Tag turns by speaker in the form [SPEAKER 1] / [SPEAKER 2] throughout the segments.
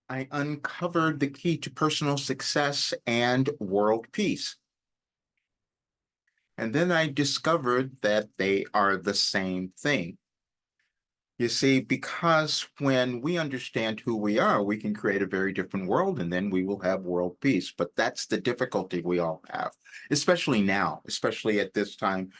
[SPEAKER 1] I uncovered the key to personal success and world peace. And then I discovered that they are the same thing. You see, because when we understand who we are, we can create a very different world and then we will have world peace. But that's the difficulty we all have, especially now, especially at this time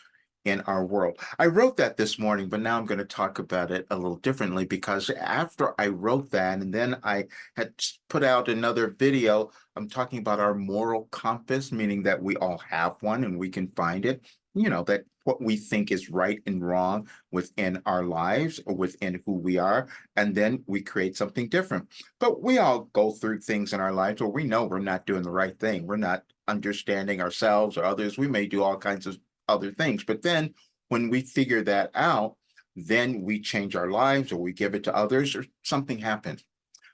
[SPEAKER 1] in our world. I wrote that this morning, but now I'm going to talk about it a little differently because after I wrote that and then I had put out another video, I'm talking about our moral compass, meaning that we all have one and we can find it. That what we think is right and wrong within our lives or within who we are, and then we create something different. But we all go through things in our lives where we know we're not doing the right thing. We're not understanding ourselves or others. We may do all kinds of other things. But then when we figure that out, then we change our lives or we give it to others or something happens.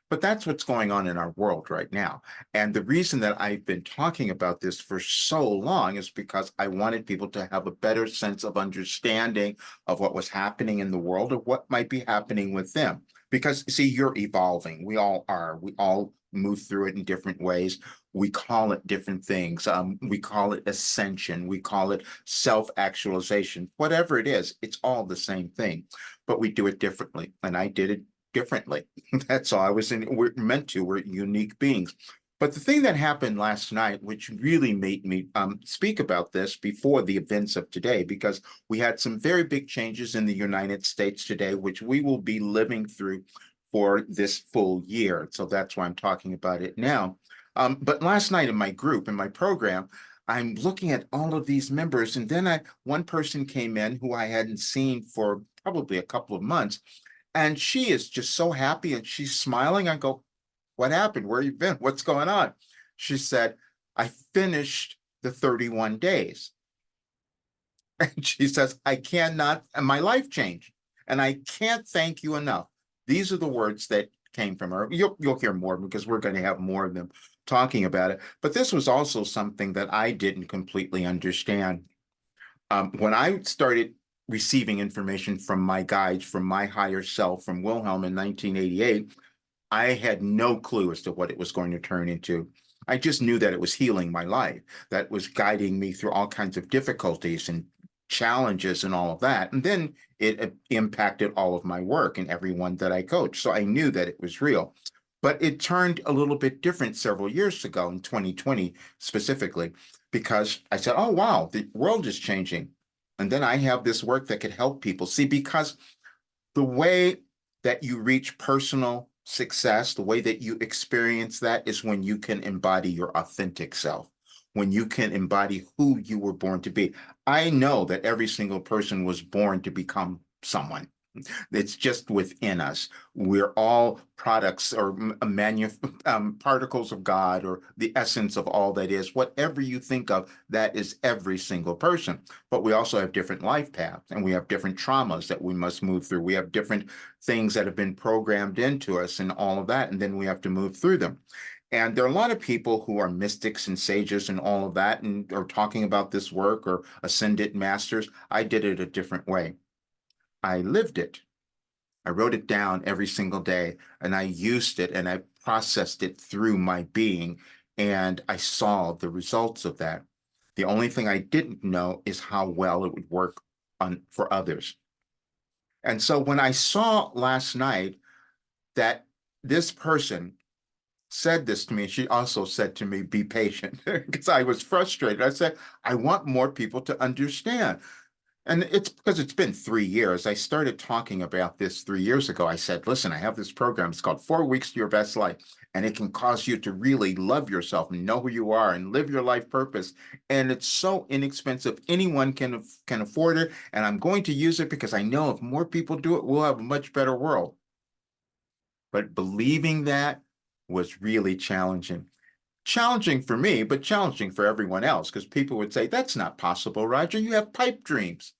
[SPEAKER 1] But that's what's going on in our world right now. And the reason that I've been talking about this for so long is because I wanted people to have a better sense of understanding of what was happening in the world or what might be happening with them. Because, see, you're evolving. We all are. We all move through it in different ways. We call it different things. We call it ascension. We call it self-actualization. Whatever it is, it's all the same thing, but we do it differently. And I did it differently. That's all. We're meant to. We're unique beings. But the thing that happened last night, which really made me speak about this before the events of today, because we had some very big changes in the United States today, which we will be living through for this full year. So that's why I'm talking about it now. But last night in my group, in my program, I'm looking at all of these members, and then one person came in who I hadn't seen for probably a couple of months, and she is just so happy and she's smiling. I go, what happened? Where you been? What's going on? She said, I finished the 31 days. And she says, I cannot, and my life changed. And I can't thank you enough. These are the words that came from her. You'll hear more because we're going to have more of them talking about it. But this was also something that I didn't completely understand. When I started receiving information from my guides, from my higher self, from Wilhelm in 1988, I had no clue as to what it was going to turn into. I just knew that it was healing my life, that was guiding me through all kinds of difficulties and challenges and all of that. And then it impacted all of my work and everyone that I coach. So I knew that it was real. But it turned a little bit different several years ago in 2020 specifically, because I said, oh, wow, the world is changing. And then I have this work that could help people. See, because the way that you reach personal success, the way that you experience that is when you can embody your authentic self, when you can embody who you were born to be. I know that every single person was born to become someone. It's just within us. We're all products or particles of God or the essence of all that is. Whatever you think of, that is every single person. But we also have different life paths and we have different traumas that we must move through. We have different things that have been programmed into us and all of that. And then we have to move through them. And there are a lot of people who are mystics and sages and all of that and are talking about this work or ascended masters. I did it a different way. I lived it. I wrote it down every single day and I used it and I processed it through my being and I saw the results of that. The only thing I didn't know is how well it would work for others. And so when I saw last night that this person said this to me, she also said to me, be patient, because I was frustrated. I said, I want more people to understand. And it's because it's been 3 years. I started talking about this 3 years ago. I said, listen, I have this program. It's called 4 Weeks to Your Best Life. And it can cause you to really love yourself and know who you are and live your life purpose. And it's so inexpensive. Anyone can afford it. And I'm going to use it because I know if more people do it, we'll have a much better world. But believing that was really challenging. Challenging for me, but challenging for everyone else because people would say, that's not possible, Roger. You have pipe dreams.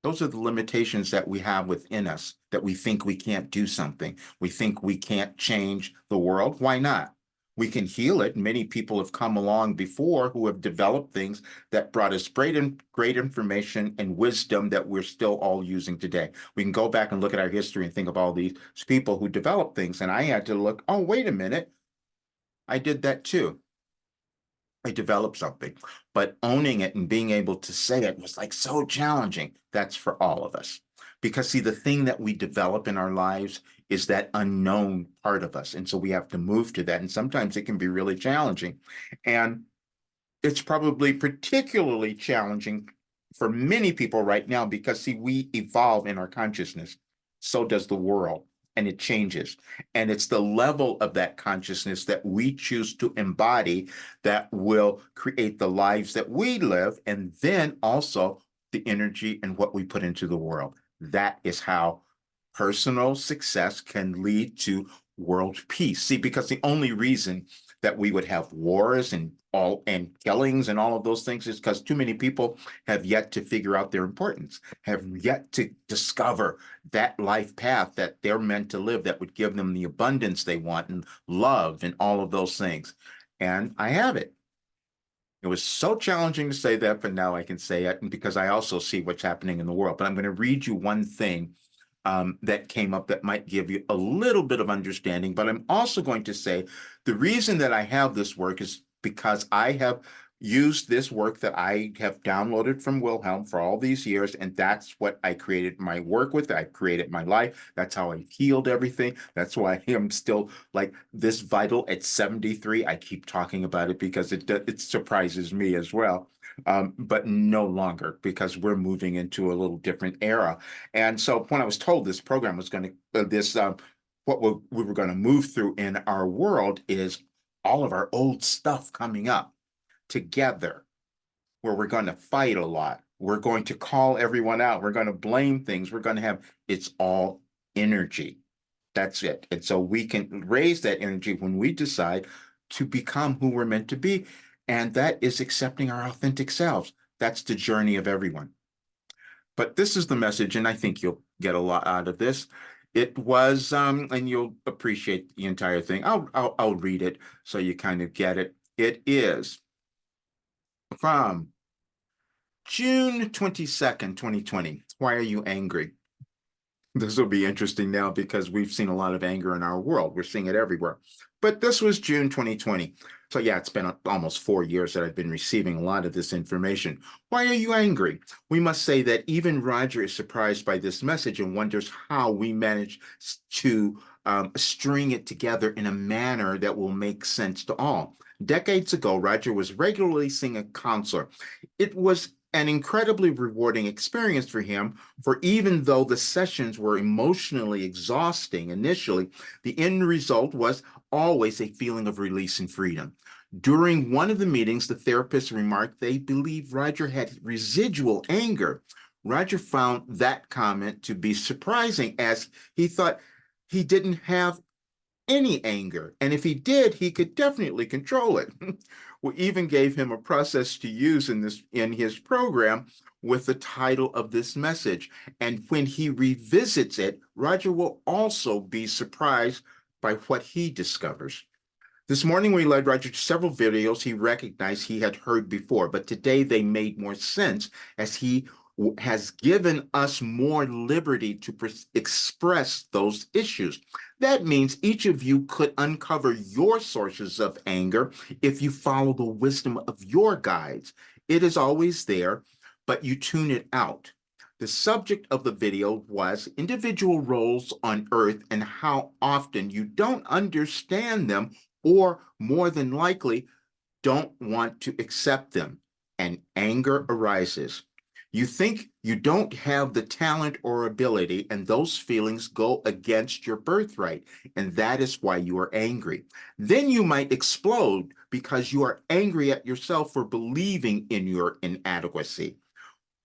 [SPEAKER 1] Those are the limitations that we have within us, that we think we can't do something. We think we can't change the world. Why not? We can heal it. Many people have come along before who have developed things that brought us great information and wisdom that we're still all using today. We can go back and look at our history and think of all these people who developed things. And I had to look, oh, wait a minute, I did that too. I developed something, but owning it and being able to say it was like so challenging. That's for all of us. Because, see, the thing that we develop in our lives is that unknown part of us. And so we have to move to that. And sometimes it can be really challenging. And it's probably particularly challenging for many people right now because, see, we evolve in our consciousness. So does the world, and it changes. And it's the level of that consciousness that we choose to embody that will create the lives that we live, and then also the energy and what we put into the world. That is how personal success can lead to world peace. See, because the only reason that we would have wars and killings and all of those things is because too many people have yet to figure out their importance, have yet to discover that life path that they're meant to live that would give them the abundance they want and love and all of those things. And I have it. It was so challenging to say that, but now I can say it, and because I also see what's happening in the world. But I'm going to read you one thing that came up that might give you a little bit of understanding. But I'm also going to say the reason that I have this work is because I have used this work that I have downloaded from Wilhelm for all these years, and that's what I created my work with. I created my life. That's how I healed everything. That's why I'm still like this vital at 73. I keep talking about it because it surprises me as well. But no longer because we're moving into a little different era. And so when I was told this program was going to, what we were going to move through in our world is all of our old stuff coming up together, where we're going to fight a lot. We're going to call everyone out. We're going to blame things. We're going to have, it's all energy. That's it. And so we can raise that energy when we decide to become who we're meant to be. And that is accepting our authentic selves. That's the journey of everyone. But this is the message, and I think you'll get a lot out of this. It was, and you'll appreciate the entire thing. I'll read it so you kind of get it. It is from June 22nd, 2020. Why are you angry? This will be interesting now because we've seen a lot of anger in our world. We're seeing it everywhere. But this was June 2020. So yeah, it's been almost 4 years that I've been receiving a lot of this information. Why are you angry? We must say that even Roger is surprised by this message and wonders how we manage to string it together in a manner that will make sense to all. Decades ago, Roger was regularly seeing a counselor. It was an incredibly rewarding experience for him, for even though the sessions were emotionally exhausting initially, the end result was always a feeling of release and freedom. During one of the meetings, the therapist remarked they believed Roger had residual anger. Roger found that comment to be surprising as he thought he didn't have any anger. And if he did, he could definitely control it. We even gave him a process to use in his program with the title of this message. And when he revisits it, Roger will also be surprised by what he discovers. This morning, we led Roger to several videos he recognized he had heard before, but today they made more sense as he has given us more liberty to express those issues. That means each of you could uncover your sources of anger if you follow the wisdom of your guides. It is always there, but you tune it out. The subject of the video was individual roles on Earth and how often you don't understand them or more than likely don't want to accept them, and anger arises. You think you don't have the talent or ability, and those feelings go against your birthright, and that is why you are angry. Then you might explode because you are angry at yourself for believing in your inadequacy.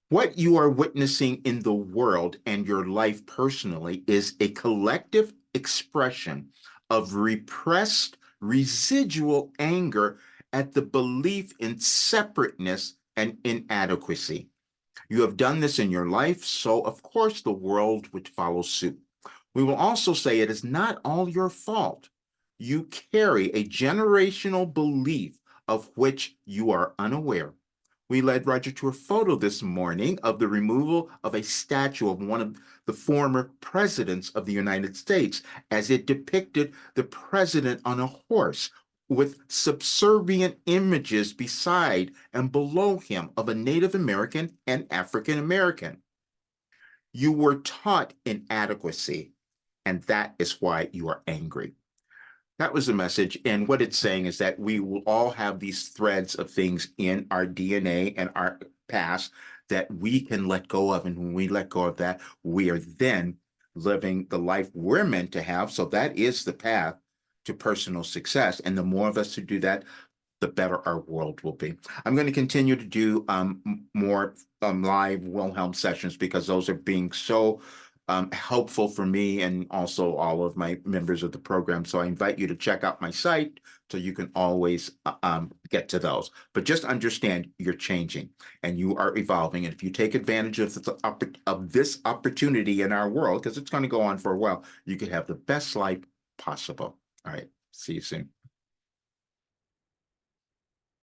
[SPEAKER 1] What you are witnessing in the world and your life personally is a collective expression of repressed residual anger at the belief in separateness and inadequacy. You have done this in your life, so of course the world would follow suit. We will also say it is not all your fault. you carry a generational belief of which you are unaware. We led Roger to a photo this morning of the removal of a statue of one of the former presidents of the United States, as it depicted the president on a horse with subservient images beside and below him of a Native American and African American. You were taught inadequacy, and that is why you are angry. That was the message. And what it's saying is that we will all have these threads of things in our DNA and our past that we can let go of. And when we let go of that, we are then living the life we're meant to have. So that is the path to personal success. And the more of us who do that, the better our world will be. I'm going to continue to do more live Wilhelm sessions because those are being so helpful for me and also all of my members of the program. So I invite you to check out my site so you can always get to those. But just understand you're changing and you are evolving. And if you take advantage of this opportunity in our world, because it's going to go on for a while, you could have the best life possible. All right. See you soon.